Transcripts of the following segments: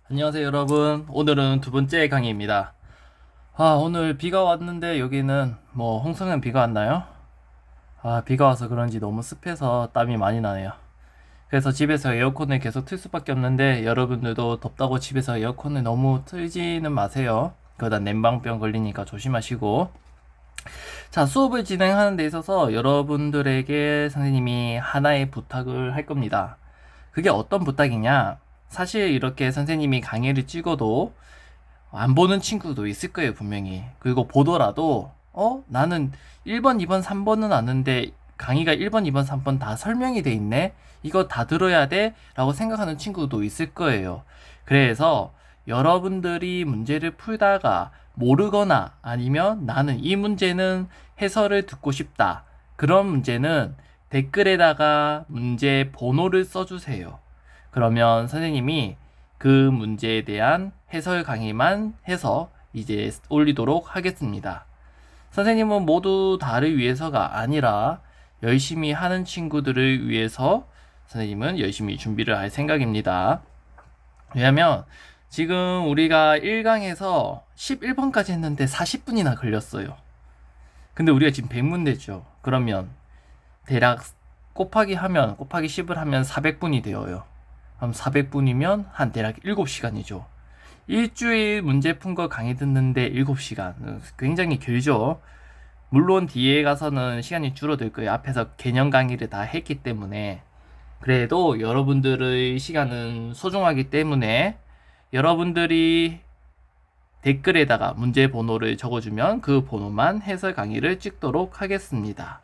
안녕하세요 여러분. 오늘은 두 번째 강의입니다. 오늘 비가 왔는데 여기는 홍성은 비가 왔나요? 비가 와서 그런지 너무 습해서 땀이 많이 나네요. 그래서 집에서 에어컨을 계속 틀 수밖에 없는데 여러분들도 덥다고 집에서 에어컨을 너무 틀지는 마세요. 그러다 냉방병 걸리니까 조심하시고. 자, 수업을 진행하는 데 있어서 여러분들에게 선생님이 하나의 부탁을 할 겁니다. 그게 어떤 부탁이냐? 사실 이렇게 선생님이 강의를 찍어도 안 보는 친구도 있을 거예요, 분명히. 그리고 보더라도, 나는 1번, 2번, 3번은 아는데 강의가 1번, 2번, 3번 다 설명이 돼 있네? 이거 다 들어야 돼? 라고 생각하는 친구도 있을 거예요. 그래서 여러분들이 문제를 풀다가 모르거나 아니면 나는 이 문제는 해설을 듣고 싶다. 그런 문제는 댓글에다가 문제 번호를 써주세요. 그러면 선생님이 그 문제에 대한 해설 강의만 해서 이제 올리도록 하겠습니다. 선생님은 모두 다를 위해서가 아니라 열심히 하는 친구들을 위해서 선생님은 열심히 준비를 할 생각입니다. 왜냐면 지금 우리가 1강에서 11번까지 했는데 40분이나 걸렸어요. 근데 우리가 지금 100문제죠. 그러면 대략 곱하기 10을 하면 400분이 되어요. 그럼 400분이면 한 대략 7시간이죠. 일주일 문제 푼 거 강의 듣는데 7시간. 굉장히 길죠. 물론 뒤에 가서는 시간이 줄어들 거예요. 앞에서 개념 강의를 다 했기 때문에. 그래도 여러분들의 시간은 소중하기 때문에 여러분들이 댓글에다가 문제 번호를 적어주면 그 번호만 해설 강의를 찍도록 하겠습니다.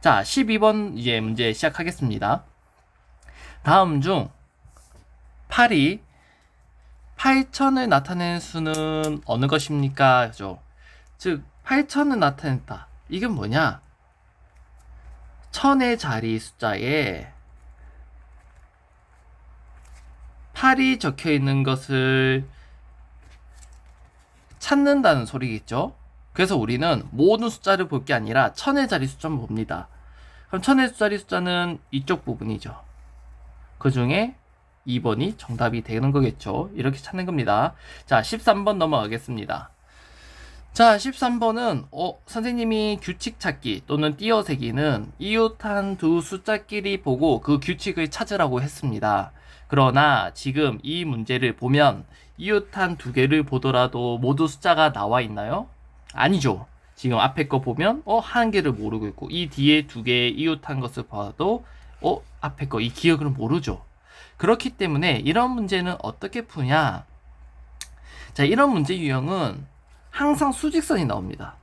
자, 12번 이제 문제 시작하겠습니다. 다음 중 8이 8천을 나타내는 수는 어느 것입니까? 즉 8천을 나타냈다. 이게 뭐냐? 천의 자리 숫자에 8이 적혀 있는 것을 찾는다는 소리겠죠? 그래서 우리는 모든 숫자를 볼 게 아니라 천의 자리 숫자만 봅니다. 그럼 천의 자리 숫자는 이쪽 부분이죠. 그 중에 2번이 정답이 되는 거겠죠. 이렇게 찾는 겁니다. 자, 13번 넘어가겠습니다. 자, 13번은 선생님이 규칙 찾기 또는 띄어세기는 이웃한 두 숫자끼리 보고 그 규칙을 찾으라고 했습니다. 그러나 지금 이 문제를 보면 이웃한 두 개를 보더라도 모두 숫자가 나와 있나요? 아니죠. 지금 앞에 거 보면 한 개를 모르고 있고 이 뒤에 두 개의 이웃한 것을 봐도 앞에 거 이 기억을 모르죠. 그렇기 때문에 이런 문제는 어떻게 푸냐? 자, 이런 문제 유형은 항상 수직선이 나옵니다.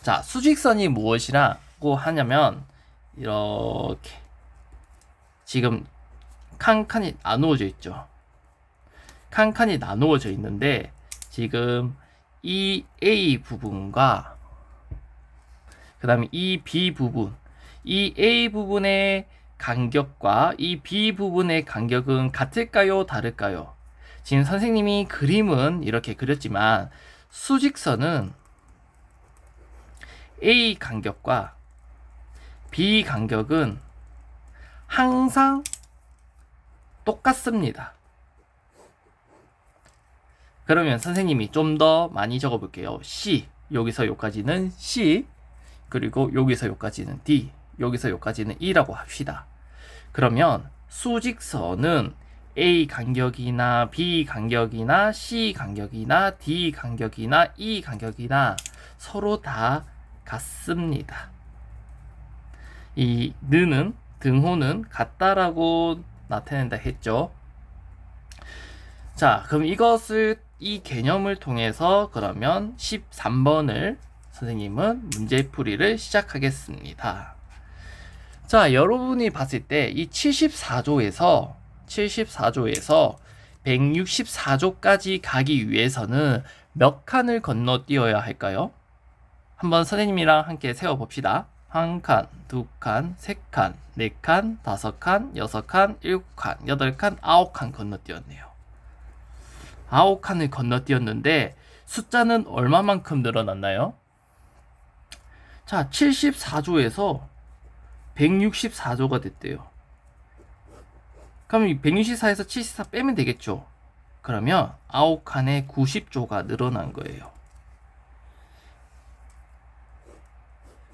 자, 수직선이 무엇이라고 하냐면 이렇게 지금 칸칸이 나누어져 있죠. 칸칸이 나누어져 있는데 지금 이 A 부분과 그 다음에 이 B 부분, 이 A 부분의 간격과 이 B 부분의 간격은 같을까요? 다를까요? 지금 선생님이 그림은 이렇게 그렸지만 수직선은 A 간격과 B 간격은 항상 똑같습니다. 그러면 선생님이 좀 더 많이 적어 볼게요. C, 여기서 여기까지는 C, 그리고 여기서 여기까지는 D, 여기서 여기까지는 E라고 합시다. 그러면 수직선은 A 간격이나 B 간격이나 C 간격이나 D 간격이나 E 간격이나 서로 다 같습니다. 이 느는 등호는 같다라고 나타낸다 했죠. 자, 그럼 이 개념을 통해서 그러면 13번을 선생님은 문제풀이를 시작하겠습니다. 자, 여러분이 봤을 때 이 74조에서 164조까지 가기 위해서는 몇 칸을 건너뛰어야 할까요? 한번 선생님이랑 함께 세워봅시다. 한 칸, 두 칸, 세 칸, 네 칸, 다섯 칸, 여섯 칸, 일곱 칸, 여덟 칸, 아홉 칸 건너뛰었네요. 아홉 칸을 건너뛰었는데 숫자는 얼마만큼 늘어났나요? 자, 74조에서 164조가 됐대요. 그럼 164에서 74 빼면 되겠죠. 그러면 9칸에 90조가 늘어난 거예요.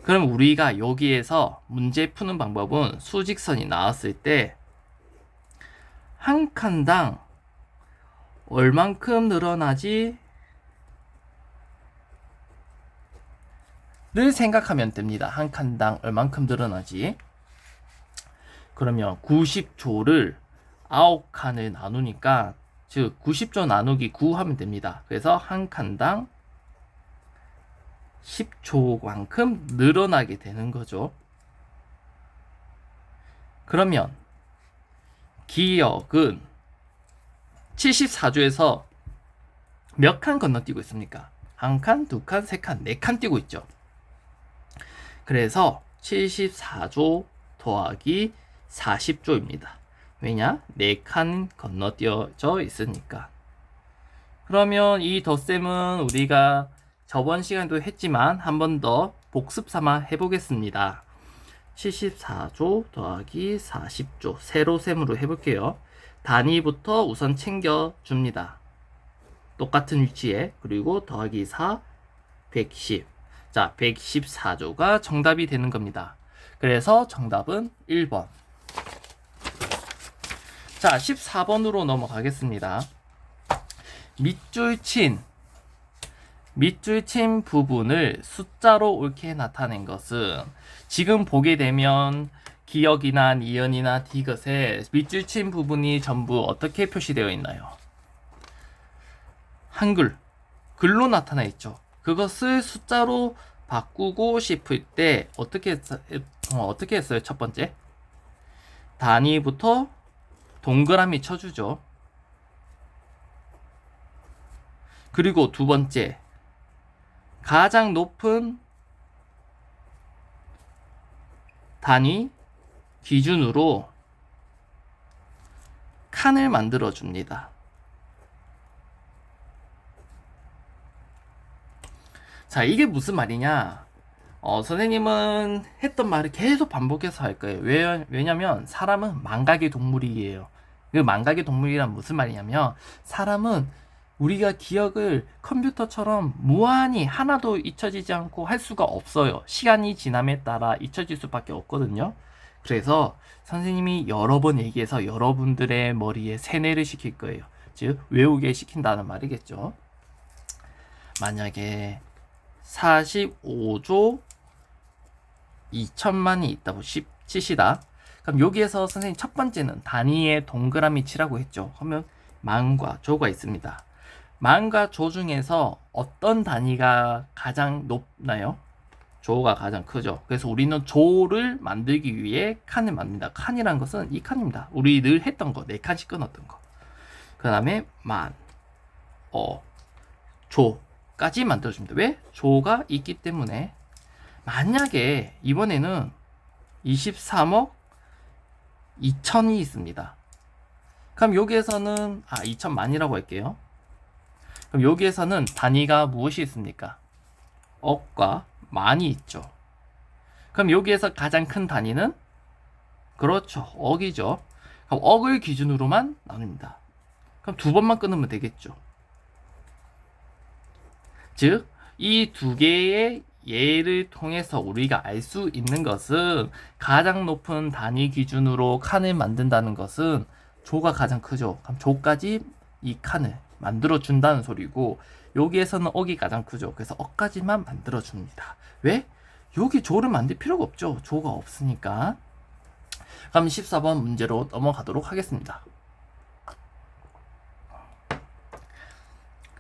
그럼 우리가 여기에서 문제 푸는 방법은 수직선이 나왔을 때 한 칸당 얼만큼 늘어나지? 를 생각하면 됩니다. 한 칸당 얼만큼 늘어나지? 그러면 90조를 9칸을 나누니까 즉 90조 나누기 9 하면 됩니다. 그래서 한 칸당 10조만큼 늘어나게 되는 거죠. 그러면 기역은 74조에서 몇 칸 건너뛰고 있습니까? 한 칸, 두 칸, 세 칸, 네 칸 뛰고 있죠. 그래서 74조 더하기 40조입니다. 왜냐? 4칸 건너뛰어져 있으니까. 그러면 이 덧셈은 우리가 저번 시간에도 했지만 한 번 더 복습 삼아 해보겠습니다. 74조 더하기 40조 세로셈으로 해볼게요. 단위부터 우선 챙겨줍니다. 똑같은 위치에. 그리고 더하기 4, 110. 자, 114조가 정답이 되는 겁니다. 그래서 정답은 1번. 자, 14번으로 넘어가겠습니다. 밑줄 친 부분을 숫자로 옳게 나타낸 것은 지금 보게 되면 기역이나 니은이나 디귿에 밑줄 친 부분이 전부 어떻게 표시되어 있나요? 한글, 글로 나타나 있죠. 그것을 숫자로 바꾸고 싶을 때 어떻게 했어요? 첫 번째, 단위부터 동그라미 쳐주죠. 그리고 두 번째, 가장 높은 단위 기준으로 칸을 만들어 줍니다. 자, 이게 무슨 말이냐? 선생님은 했던 말을 계속 반복해서 할 거예요. 왜냐면 사람은 망각의 동물이에요. 그 망각의 동물이란 무슨 말이냐면 사람은 우리가 기억을 컴퓨터처럼 무한히 하나도 잊혀지지 않고 할 수가 없어요. 시간이 지남에 따라 잊혀질 수밖에 없거든요. 그래서 선생님이 여러 번 얘기해서 여러분들의 머리에 세뇌를 시킬 거예요. 즉 외우게 시킨다는 말이겠죠. 만약에 45조 2천만이 있다고 치시다. 그럼 여기에서 선생님 첫 번째는 단위에 동그라미 치라고 했죠. 그러면 만과 조가 있습니다. 만과 조 중에서 어떤 단위가 가장 높나요? 조가 가장 크죠. 그래서 우리는 조를 만들기 위해 칸을 만듭니다. 칸이란 것은 이 칸입니다. 우리 늘 했던 거, 4칸씩 끊었던 거. 그 다음에 만, 조까지 만들어줍니다. 왜? 조가 있기 때문에. 만약에 이번에는 23억 2천이 있습니다. 그럼 여기에서는 2천만이라고 할게요. 그럼 여기에서는 단위가 무엇이 있습니까? 억과 만이 있죠. 그럼 여기에서 가장 큰 단위는 그렇죠, 억이죠. 그럼 억을 기준으로만 나눕니다. 그럼 두 번만 끊으면 되겠죠. 즉, 이 두 개의 예를 통해서 우리가 알 수 있는 것은 가장 높은 단위 기준으로 칸을 만든다는 것은 조가 가장 크죠. 그럼 조까지 이 칸을 만들어 준다는 소리고, 여기에서는 억이 가장 크죠. 그래서 억까지만 만들어 줍니다. 왜? 여기 조를 만들 필요가 없죠. 조가 없으니까. 그럼 14번 문제로 넘어가도록 하겠습니다.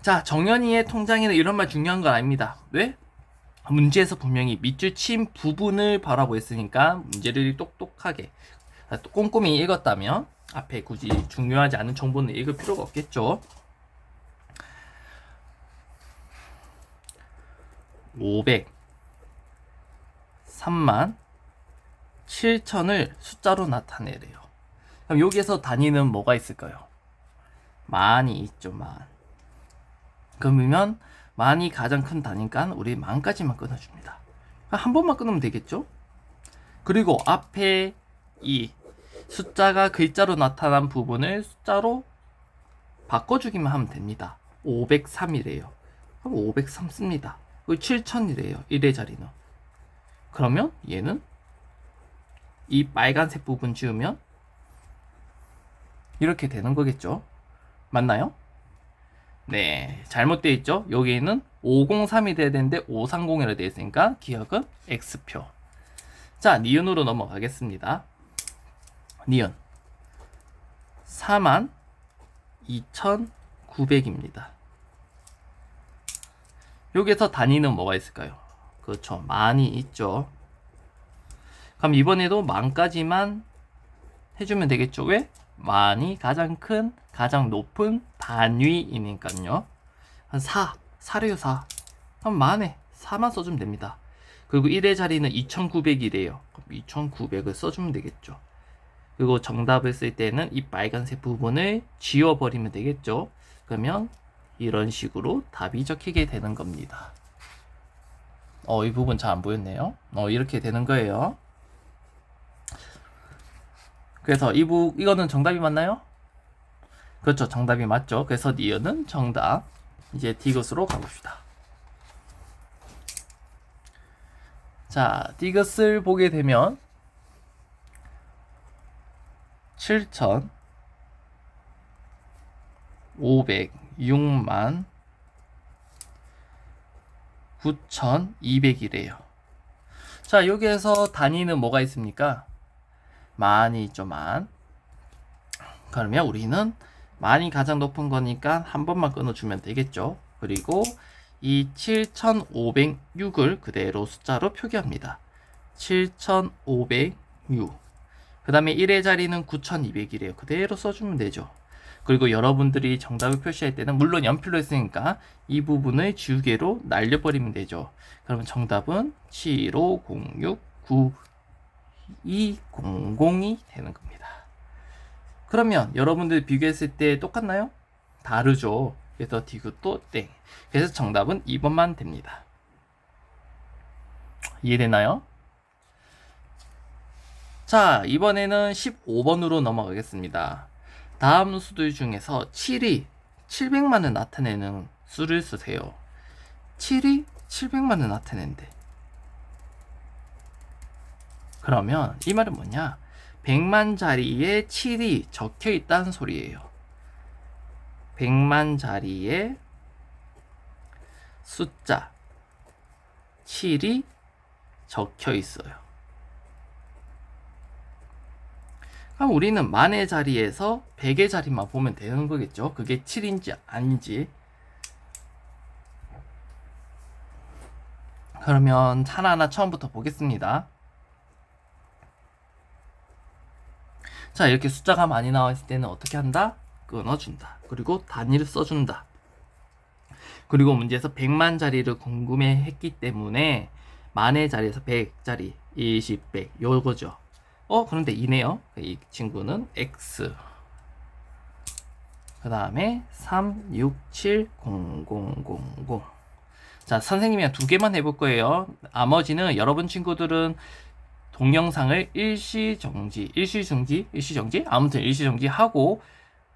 자, 정연이의 통장에는 이런 말 중요한 건 아닙니다. 왜? 문제에서 분명히 밑줄 친 부분을 바라고 했으니까 문제를 똑똑하게 꼼꼼히 읽었다면 앞에 굳이 중요하지 않은 정보는 읽을 필요가 없겠죠. 503만 7천을 숫자로 나타내래요. 그럼 여기에서 단위는 뭐가 있을까요? 만이 있죠. 만. 그러면 만이 가장 큰 단위니까 우리 만까지만 끊어줍니다. 한 번만 끊으면 되겠죠? 그리고 앞에 이 숫자가 글자로 나타난 부분을 숫자로 바꿔주기만 하면 됩니다. 503이래요. 그럼 503 씁니다. 7000이래요. 1의 자리는. 그러면 얘는 이 빨간색 부분 지우면 이렇게 되는 거겠죠. 맞나요? 네, 잘못되어 있죠. 여기에는 503이 돼야 되는데 530이라 되어 있으니까 기억은 X표. 자, 니은으로 넘어가겠습니다. 니은 42,900입니다. 여기에서 단위는 뭐가 있을까요? 그렇죠, 만이 있죠. 그럼 이번에도 만까지만 해주면 되겠죠. 왜? 만이 가장 큰, 가장 높은 단위이니까요. 한 4래요, 4. 그럼 만에 4만 써주면 됩니다. 그리고 1의 자리는 2900이래요. 그럼 2900을 써주면 되겠죠. 그리고 정답을 쓸 때는 이 빨간색 부분을 지워버리면 되겠죠. 그러면 이런 식으로 답이 적히게 되는 겁니다. 이 부분 잘 안 보였네요. 이렇게 되는 거예요. 그래서 이거는 정답이 맞나요? 그렇죠, 정답이 맞죠. 그래서 니은은 정답. 이제 디귿으로 가봅시다. 자, 디귿을 보게 되면 7,506만 9,200이래요. 자, 여기에서 단위는 뭐가 있습니까? 만이 있죠, 만. 그러면 우리는 만이 가장 높은 거니까 한 번만 끊어주면 되겠죠. 그리고 이 7,506을 그대로 숫자로 표기합니다. 7,506. 그 다음에 1의 자리는 9,200이래요. 그대로 써주면 되죠. 그리고 여러분들이 정답을 표시할 때는 물론 연필로 했으니까 이 부분을 지우개로 날려버리면 되죠. 그러면 정답은 7506920이 되는 겁니다. 그러면 여러분들 비교했을 때 똑같나요? 다르죠. 그래서 디귿도 땡. 그래서 정답은 2번만 됩니다. 이해되나요? 자, 이번에는 15번으로 넘어가겠습니다. 다음 수들 중에서 7이 700만을 나타내는 수를 쓰세요. 7이 700만을 나타낸대. 그러면 이 말은 뭐냐? 100만 자리에 7이 적혀 있다는 소리예요. 100만 자리에 숫자 7이 적혀 있어요. 그럼 우리는 만의 자리에서 100의 자리만 보면 되는 거겠죠. 그게 7인지 아닌지. 그러면 하나하나 처음부터 보겠습니다. 자, 이렇게 숫자가 많이 나와 있을 때는 어떻게 한다? 끊어준다. 그리고 단위를 써준다. 그리고 문제에서 100만 자리를 궁금해 했기 때문에 만의 자리에서 100자리, 20, 100 요거죠. 그런데 이네요. 이 친구는 X. 그 다음에 3, 6, 7, 0, 0, 0, 0. 자, 선생님이 두 개만 해볼 거예요. 나머지는 여러분 친구들은 동영상을 일시정지? 아무튼 일시정지 하고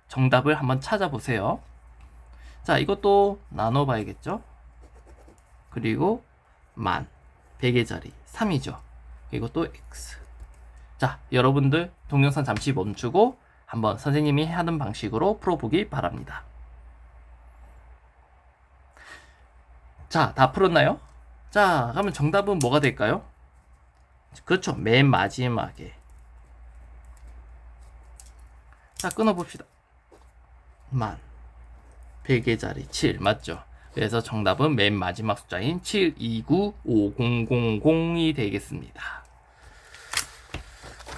정답을 한번 찾아보세요. 자, 이것도 나눠봐야겠죠? 그리고 만, 100의 자리, 3이죠. 이것도 X. 자, 여러분들 동영상 잠시 멈추고 한번 선생님이 하는 방식으로 풀어보기 바랍니다. 자, 다 풀었나요? 자, 그러면 정답은 뭐가 될까요? 그렇죠, 맨 마지막에. 자, 끊어봅시다. 만, 100의 자리 7 맞죠? 그래서 정답은 맨 마지막 숫자인 7295000이 되겠습니다.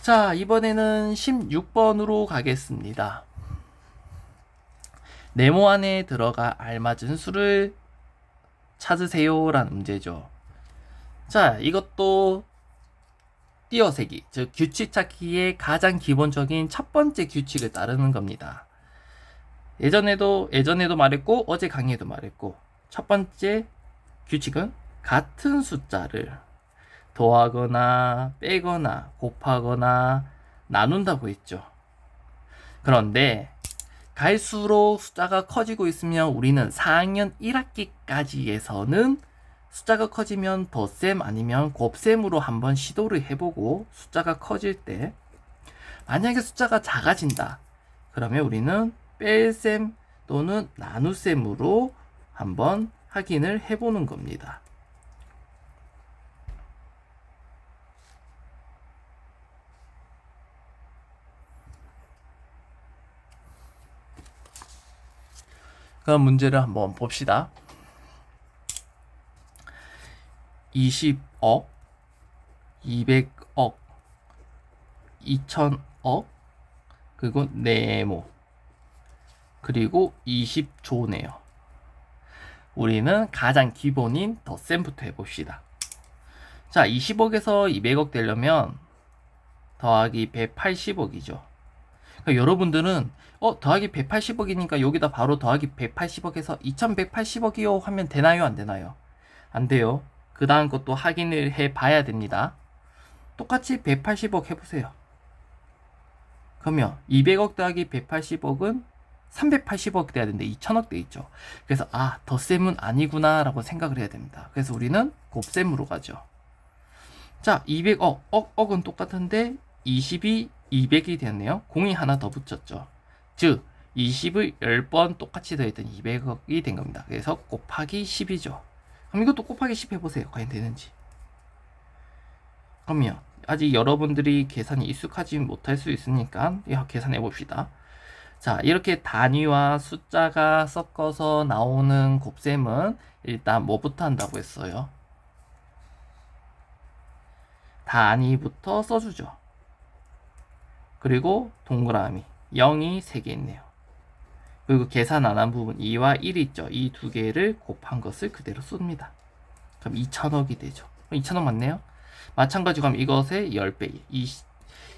자, 이번에는 16번으로 가겠습니다. 네모 안에 들어가 알맞은 수를 찾으세요 라는 문제죠. 자, 이것도 띄어세기, 즉 규칙 찾기의 가장 기본적인 첫 번째 규칙을 따르는 겁니다. 예전에도 말했고 어제 강의에도 말했고, 첫 번째 규칙은 같은 숫자를 더하거나 빼거나 곱하거나 나눈다고 했죠. 그런데 갈수록 숫자가 커지고 있으면 우리는 4학년 1학기까지에서는 숫자가 커지면 덧셈 아니면 곱셈으로 한번 시도를 해보고, 숫자가 커질 때 만약에 숫자가 작아진다 그러면 우리는 뺄셈 또는 나눗셈으로 한번 확인을 해보는 겁니다. 그럼 문제를 한번 봅시다. 20억, 200억, 2000억, 그리고 네모, 그리고 20조네요. 우리는 가장 기본인 덧셈부터 해봅시다. 자, 20억에서 200억 되려면 더하기 180억이죠. 그러니까 여러분들은 더하기 180억이니까 여기다 바로 더하기 180억에서 2180억이요 하면 되나요? 안 되나요? 안 돼요. 그 다음 것도 확인을 해 봐야 됩니다. 똑같이 180억 해보세요. 그러면 200억 더하기 180억은 380억 돼야 되는데 2000억 돼 있죠. 그래서 덧셈은 아니구나 라고 생각을 해야 됩니다. 그래서 우리는 곱셈으로 가죠. 자, 200억, 억은 똑같은데 20이 200이 됐네요. 공이 하나 더 붙였죠. 즉 20을 10번 똑같이 더했더니 200억이 된 겁니다. 그래서 곱하기 10이죠. 그럼 이것도 곱하기 10 해보세요. 과연 되는지. 그러면 아직 여러분들이 계산이 익숙하지 못할 수 있으니까 계산해 봅시다. 자, 이렇게 단위와 숫자가 섞어서 나오는 곱셈은 일단 뭐부터 한다고 했어요? 단위부터 써주죠. 그리고 동그라미 0이 3개 있네요. 그리고 계산 안 한 부분 2와 1이 있죠. 이 두 개를 곱한 것을 그대로 씁니다. 그럼 2000억이 되죠. 2000억 맞네요. 마찬가지로 그럼 이것의 10배,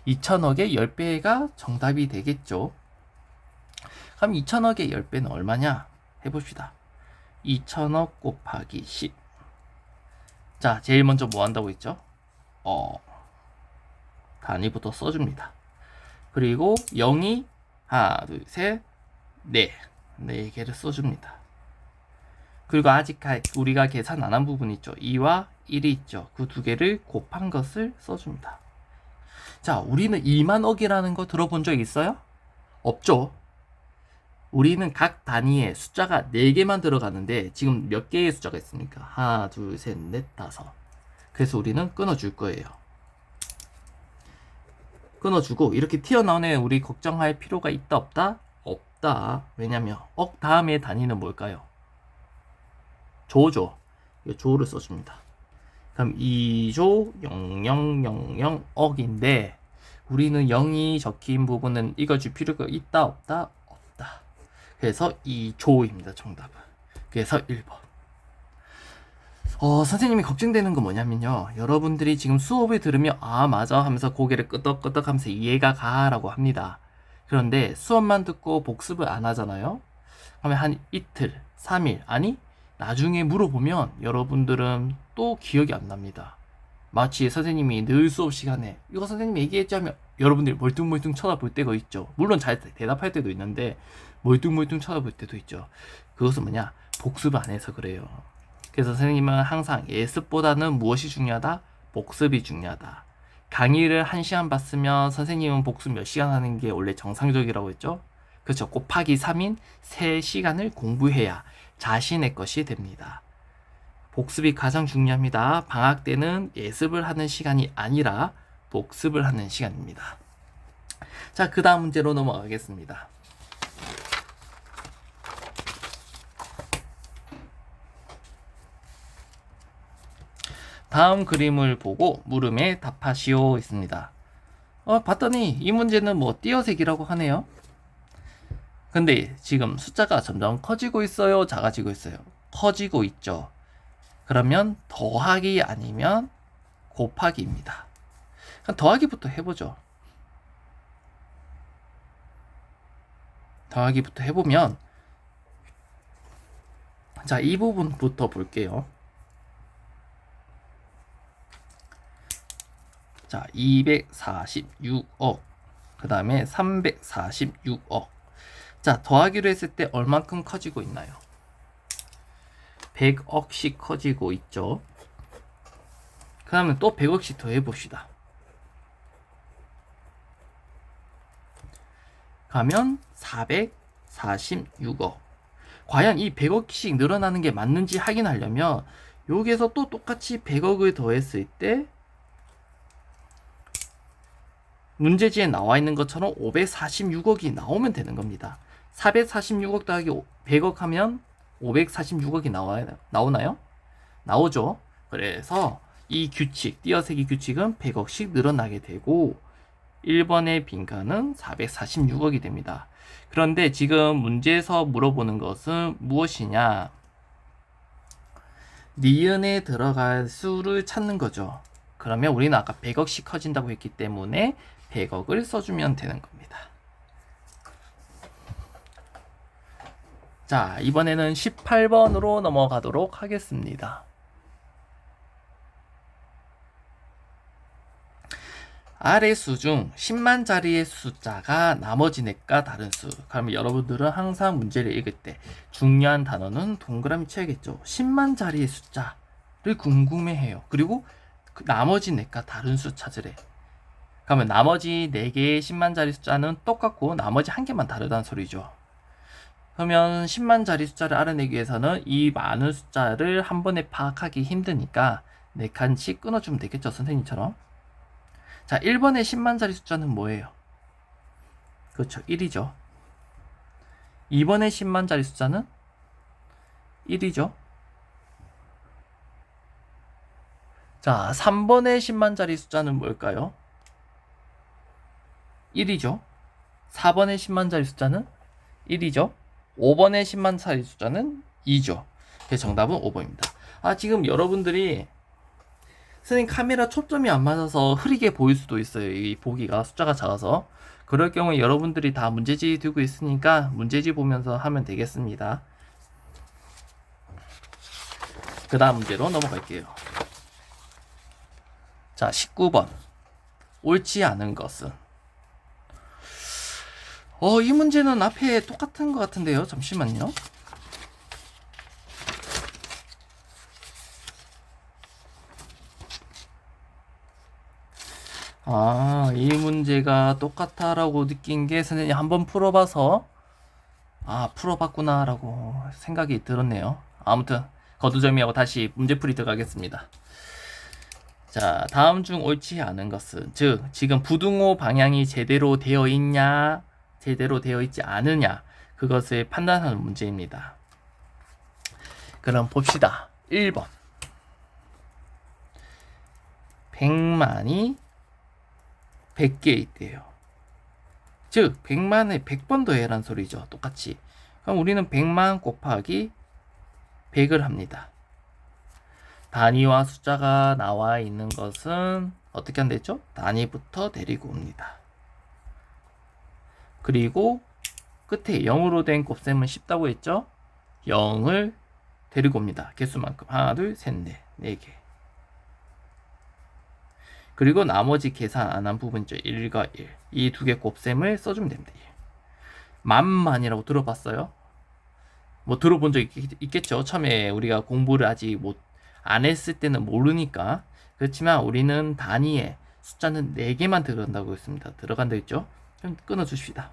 2000억의 10배가 정답이 되겠죠. 그럼 2000억의 10배는 얼마냐? 해봅시다. 2000억 곱하기 10. 자, 제일 먼저 뭐 한다고 했죠? 단위부터 써줍니다. 그리고 0이 하나, 둘, 셋, 네. 4개를 써줍니다. 그리고 아직 우리가 계산 안 한 부분 있죠. 2와 1이 있죠. 그 두 개를 곱한 것을 써줍니다. 자, 우리는 2만억이라는 거 들어본 적 있어요? 없죠. 우리는 각 단위에 숫자가 4개만 들어가는데 지금 몇 개의 숫자가 있습니까? 하나, 둘, 셋, 넷, 다섯. 그래서 우리는 끊어줄 거예요. 끊어주고 이렇게 튀어나오네. 우리 걱정할 필요가 있다 없다? 없다. 왜냐면 억 다음에 단위는 뭘까요? 조죠. 조를 써줍니다. 그럼 2조 0000억인데 우리는 0이 적힌 부분은 읽어줄 필요가 있다 없다? 없다. 그래서 2조입니다. 정답은. 그래서 1번. 선생님이 걱정되는 건 뭐냐면요. 여러분들이 지금 수업을 들으면 맞아 하면서 고개를 끄덕끄덕 하면서 이해가 가라고 합니다. 그런데 수업만 듣고 복습을 안 하잖아요. 그러면 한 이틀, 3일, 아니 나중에 물어보면 여러분들은 또 기억이 안 납니다. 마치 선생님이 늘 수업 시간에 이거 선생님이 얘기했지 하면 여러분들이 멀뚱멀뚱 쳐다볼 때가 있죠. 물론 잘 대답할 때도 있는데 멀뚱멀뚱 쳐다볼 때도 있죠. 그것은 뭐냐? 복습을 안 해서 그래요. 그래서 선생님은 항상 예습보다는 무엇이 중요하다? 복습이 중요하다. 강의를 1시간 봤으면 선생님은 복습 몇 시간 하는 게 원래 정상적이라고 했죠? 그렇죠. 곱하기 3인 3시간을 공부해야 자신의 것이 됩니다. 복습이 가장 중요합니다. 방학 때는 예습을 하는 시간이 아니라 복습을 하는 시간입니다. 자, 그 다음 문제로 넘어가겠습니다. 다음 그림을 보고 물음에 답하시오 있습니다. 봤더니 이 문제는 뭐 띄어세기라고 하네요. 근데 지금 숫자가 점점 커지고 있어요? 작아지고 있어요? 커지고 있죠. 그러면 더하기 아니면 곱하기입니다. 그럼 더하기부터 해보죠. 더하기부터 해보면 자, 이 부분부터 볼게요. 자, 246억 그 다음에 346억. 자, 더하기로 했을 때 얼만큼 커지고 있나요? 100억씩 커지고 있죠. 그 다음에 또 100억씩 더 해봅시다. 가면 446억. 과연 이 100억씩 늘어나는 게 맞는지 확인하려면 여기에서 또 똑같이 100억을 더했을 때 문제지에 나와 있는 것처럼 546억이 나오면 되는 겁니다. 446억 더하기 100억 하면 546억이 나오나요? 나오죠. 그래서 이 규칙, 띄어쓰기 규칙은 100억씩 늘어나게 되고 1번의 빈칸은 446억이 됩니다. 그런데 지금 문제에서 물어보는 것은 무엇이냐? 니은에 들어갈 수를 찾는 거죠. 그러면 우리는 아까 100억씩 커진다고 했기 때문에 100억을 써주면 되는 겁니다. 자, 이번에는 18번으로 넘어가도록 하겠습니다. 아래 수 중 10만 자리의 숫자가 나머지 넷과 다른 수. 그러면 여러분들은 항상 문제를 읽을 때 중요한 단어는 동그라미 쳐야겠죠. 10만 자리의 숫자를 궁금해해요. 그리고 그 나머지 넷과 다른 수 찾으래. 그러면 나머지 4개의 10만 자리 숫자는 똑같고 나머지 한 개만 다르다는 소리죠. 그러면 10만 자리 숫자를 알아내기 위해서는 이 많은 숫자를 한 번에 파악하기 힘드니까 4칸씩 끊어주면 되겠죠, 선생님처럼. 자, 1번의 10만 자리 숫자는 뭐예요? 그렇죠, 1이죠. 2번의 10만 자리 숫자는 1이죠. 자, 3번의 10만 자리 숫자는 뭘까요? 1이죠. 4번의 10만 자리 숫자는 1이죠. 5번의 10만 자리 숫자는 2죠. 그래서 정답은 5번입니다. 아, 지금 여러분들이 선생님 카메라 초점이 안 맞아서 흐리게 보일 수도 있어요. 이 보기가 숫자가 작아서. 그럴 경우에 여러분들이 다 문제지 들고 있으니까 문제지 보면서 하면 되겠습니다. 그 다음 문제로 넘어갈게요. 자, 19번. 옳지 않은 것은. 이 문제는 앞에 똑같은 것 같은데요. 잠시만요. 아, 이 문제가 똑같다라고 느낀 게 선생님 한번 풀어봐서 풀어봤구나 라고 생각이 들었네요. 아무튼 거두절미하고 다시 문제풀이 들어가겠습니다. 자, 다음 중 옳지 않은 것은, 즉 지금 부등호 방향이 제대로 되어 있냐 제대로 되어 있지 않으냐, 그것을 판단하는 문제입니다. 그럼 봅시다. 1번 100만이 100개 있대요. 즉 100만에 100번 더해란 소리죠. 똑같이. 그럼 우리는 100만 곱하기 100을 합니다. 단위와 숫자가 나와 있는 것은 어떻게 한댔죠? 단위부터 데리고 옵니다. 그리고 끝에 0으로 된 곱셈은 쉽다고 했죠? 0을 데리고 옵니다. 개수만큼. 하나, 둘, 셋, 넷. 4개. 그리고 나머지 계산 안 한 부분 있죠. 1과 1. 이 두 개 곱셈을 써주면 됩니다. 만만이라고 들어봤어요? 뭐 들어본 적 있겠죠. 처음에 우리가 공부를 아직 안 했을 때는 모르니까. 그렇지만 우리는 단위에 숫자는 4개만 들어간다고 했습니다. 들어간다 했죠. 그럼 끊어주십시다.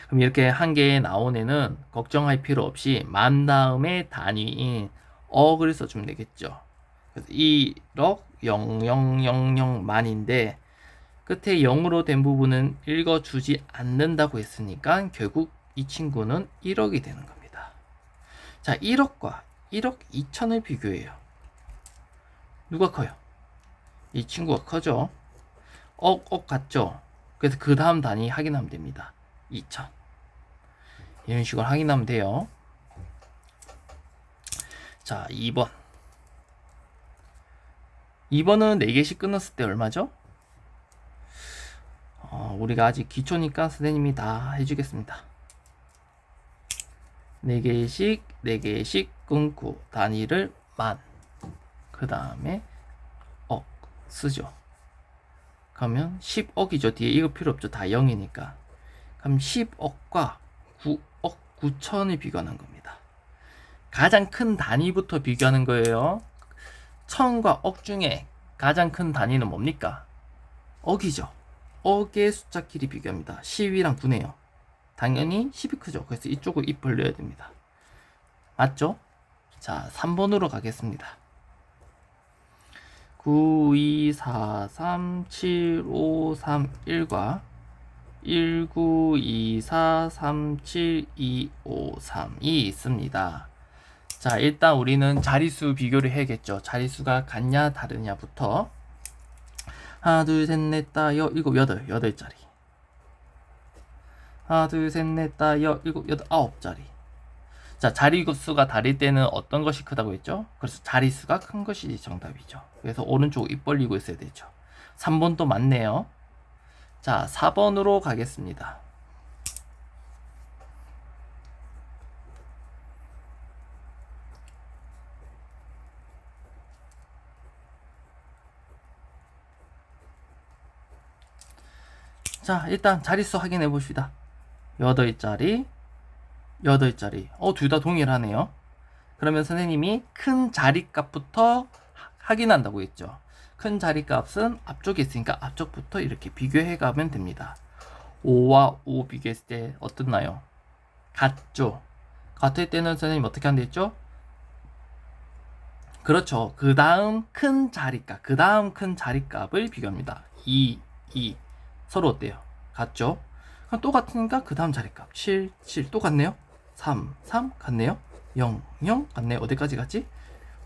그럼 이렇게 한 개에 나온 애는 걱정할 필요 없이 만 다음에 단위인 억을 써주면 되겠죠. 그래서 1억 0000만인데 끝에 0으로 된 부분은 읽어주지 않는다고 했으니까 결국 이 친구는 1억이 되는 겁니다. 자, 1억과 1억 2천을 비교해요. 누가 커요? 이 친구가 커죠. 억 같죠. 그래서 그 다음 단위 확인하면 됩니다. 2천. 이런 식으로 확인하면 돼요. 자, 2번. 2번은 4개씩 끊었을 때 얼마죠? 우리가 아직 기초니까 선생님이 다 해주겠습니다. 4개씩 끊고 단위를 만, 그 다음에 억 쓰죠. 그러면 10억이죠. 뒤에 이거 필요 없죠. 다 0이니까. 그럼 10억과 9억 9천을 비교하는 겁니다. 가장 큰 단위부터 비교하는 거예요. 천과 억 중에 가장 큰 단위는 뭡니까? 억이죠. 억의 숫자끼리 비교합니다. 10이랑 9네요. 당연히 10이 크죠. 그래서 이쪽을 입 벌려야 됩니다. 맞죠? 자, 3번으로 가겠습니다. 9, 2, 4, 3, 7, 5, 3, 1과 1, 9, 2, 4, 3, 7, 2, 5, 3이 있습니다. 자, 일단 우리는 자릿수 비교를 해야겠죠. 자릿수가 같냐 다르냐부터. 하나, 둘, 셋, 넷, 다, 여, 일곱, 여덟. 8자리. 하나, 둘, 셋, 넷, 다, 여, 일곱, 여덟, 9자리. 자, 자릿수가 다를 때는 어떤 것이 크다고 했죠? 그래서 자릿수가 큰 것이 정답이죠. 그래서 오른쪽 입 벌리고 있어야 되죠. 3번도 맞네요. 자, 4번으로 가겠습니다. 자, 일단 자릿수 확인해 봅시다. 8자리, 8자리. 둘 다 동일하네요. 그러면 선생님이 큰 자리값부터 확인한다고 했죠. 큰 자리값은 앞쪽에 있으니까 앞쪽부터 이렇게 비교해 가면 됩니다. 5와 5 비교했을 때 어떻나요? 같죠? 같을 때는 선생님 어떻게 한다 했죠? 그렇죠. 그 다음 큰 자리값을 비교합니다. 2, 2. 서로 어때요? 같죠? 그럼 또 같으니까 그 다음 자리값 7, 7 또 같네요. 3, 3 같네요. 0, 0 같네요. 어디까지 갔지?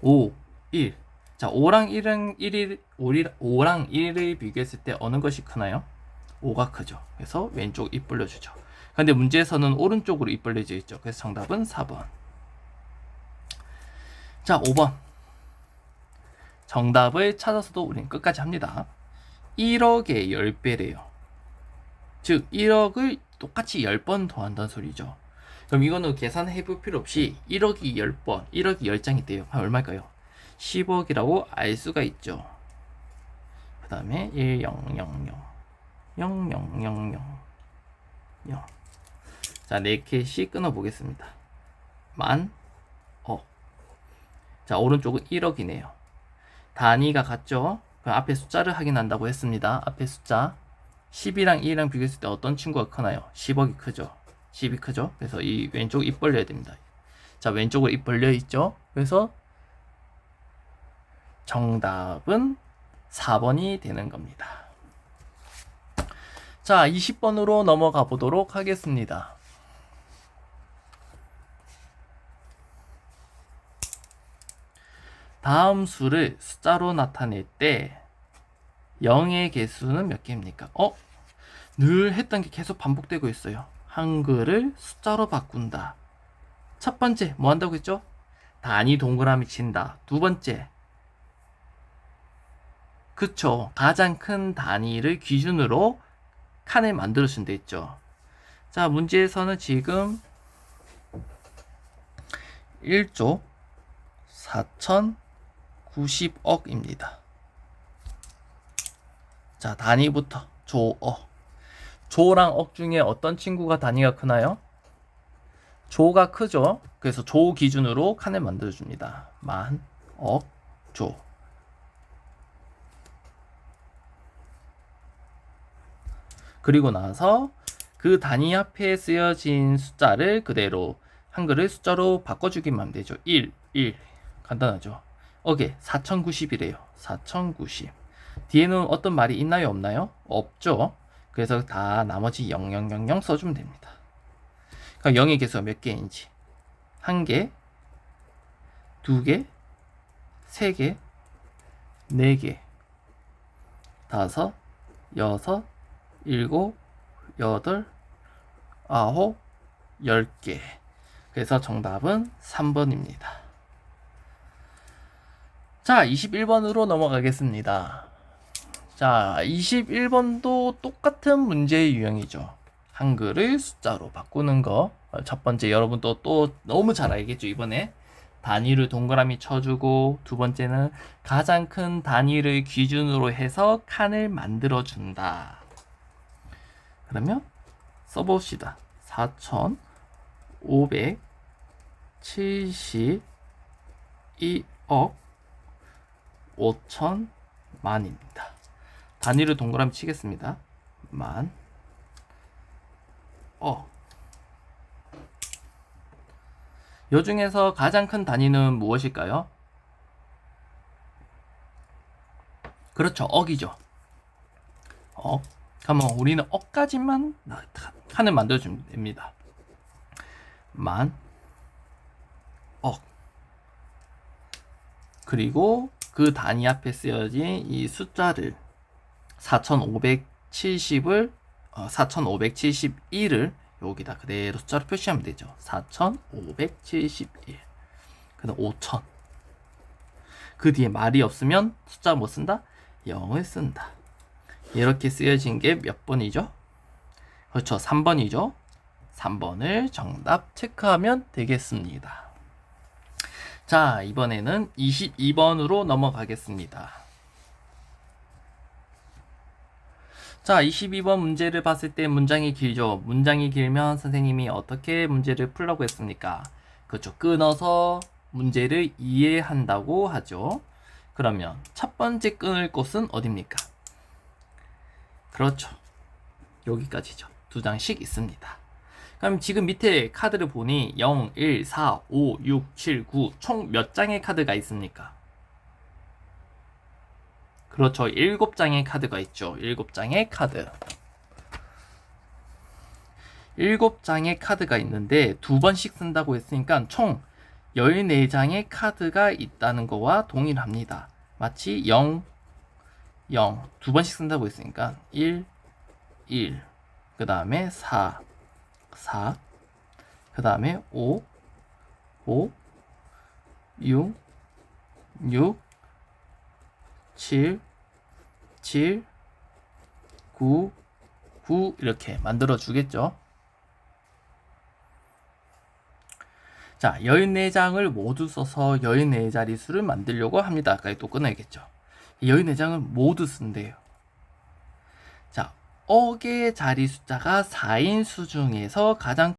5, 1. 자, 5랑 1을 비교했을 때 어느 것이 크나요? 5가 크죠. 그래서 왼쪽 입 벌려주죠. 근데 문제에서는 오른쪽으로 입 벌려져 있죠. 그래서 정답은 4번. 자, 5번. 정답을 찾아서도 우리는 끝까지 합니다. 1억의 10배래요. 즉 1억을 똑같이 10번 더한다는 소리죠. 그럼 이거는 계산해 볼 필요 없이 1억이 10번, 1억이 10장이 돼요. 얼마일까요? 10억이라고 알 수가 있죠. 그 다음에 1, 0, 0, 0, 0, 0, 0, 0, 0. 자, 4개씩 끊어 보겠습니다. 만, 억. 자, 오른쪽은 1억이네요. 단위가 같죠? 그럼 앞에 숫자를 확인한다고 했습니다. 앞에 숫자 10이랑 2랑 비교했을 때 어떤 친구가 크나요? 10억이 크죠. 10이 크죠. 그래서 이 왼쪽 입 벌려야 됩니다. 자, 왼쪽으로 입 벌려 있죠. 그래서 정답은 4번이 되는 겁니다. 자, 20번으로 넘어가 보도록 하겠습니다. 다음 수를 숫자로 나타낼 때 0의 개수는 몇 개입니까? 늘 했던 게 계속 반복되고 있어요. 한글을 숫자로 바꾼다. 첫 번째 뭐 한다고 했죠? 단위 동그라미 친다. 두 번째, 그쵸, 가장 큰 단위를 기준으로 칸을 만들어준다 했죠. 자, 문제에서는 지금 1조 4090억입니다. 자, 단위부터 조억. 조랑 억 중에 어떤 친구가 단위가 크나요? 조가 크죠. 그래서 조 기준으로 칸을 만들어줍니다. 만, 억, 조. 그리고 나서 그 단위 앞에 쓰여진 숫자를 그대로 한글을 숫자로 바꿔주기만 하면 되죠. 1, 1. 간단하죠. 억에 4090이래요. 4090. 뒤에는 어떤 말이 있나요? 없나요? 없죠. 그래서 다 나머지 0000 써주면 됩니다. 그러니까 0의 개수가 몇 개인지. 1개, 2개, 3개, 4개, 5, 6, 7, 8, 9, 10개. 그래서 정답은 3번입니다. 자, 21번으로 넘어가겠습니다. 자, 21번도 똑같은 문제의 유형이죠. 한글을 숫자로 바꾸는 거. 첫 번째, 여러분 또 너무 잘 알겠죠, 이번에. 단위를 동그라미 쳐주고, 두 번째는 가장 큰 단위를 기준으로 해서 칸을 만들어 준다. 그러면 써봅시다. 4,572억 5천만입니다. 단위를 동그라미 치겠습니다. 만, 요 중에서 가장 큰 단위는 무엇일까요? 그렇죠. 억이죠. 억. 그러면 우리는 억까지만 칸을 만들어주면 됩니다. 만, 억. 그리고 그 단위 앞에 쓰여진 이 숫자를 4570을 4571을 여기다 그대로 숫자로 표시하면 되죠. 4571. 그다음 5000. 그 뒤에 말이 없으면 숫자 뭐 쓴다? 0을 쓴다. 이렇게 쓰여진 게 몇 번이죠? 그렇죠. 3번이죠. 3번을 정답 체크하면 되겠습니다. 자, 이번에는 22번으로 넘어가겠습니다. 자, 22번 문제를 봤을 때 문장이 길죠. 문장이 길면 선생님이 어떻게 문제를 풀라고 했습니까? 그렇죠. 끊어서 문제를 이해한다고 하죠. 그러면 첫 번째 끊을 곳은 어딥니까? 그렇죠. 여기까지죠. 두 장씩 있습니다. 그럼 지금 밑에 카드를 보니 0, 1, 4, 5, 6, 7, 9 총 몇 장의 카드가 있습니까? 그렇죠. 7장의 카드가 있죠. 7장의 카드. 7장의 카드가 있는데 두 번씩 쓴다고 했으니까 총 14장의 카드가 있다는 거와 동일합니다. 마치 0, 0 두 번씩 쓴다고 했으니까 1, 1 그 다음에 4, 4 그 다음에 5, 5 6, 6 7, 7 9, 9 이렇게 만들어 주겠죠. 자, 14장을 모두 써서 14자리 수를 만들려고 합니다. 아까 또 끊어야겠죠. 14장을 모두 쓴대요. 자, 억의 자리 숫자가 4인 수 중에서 가장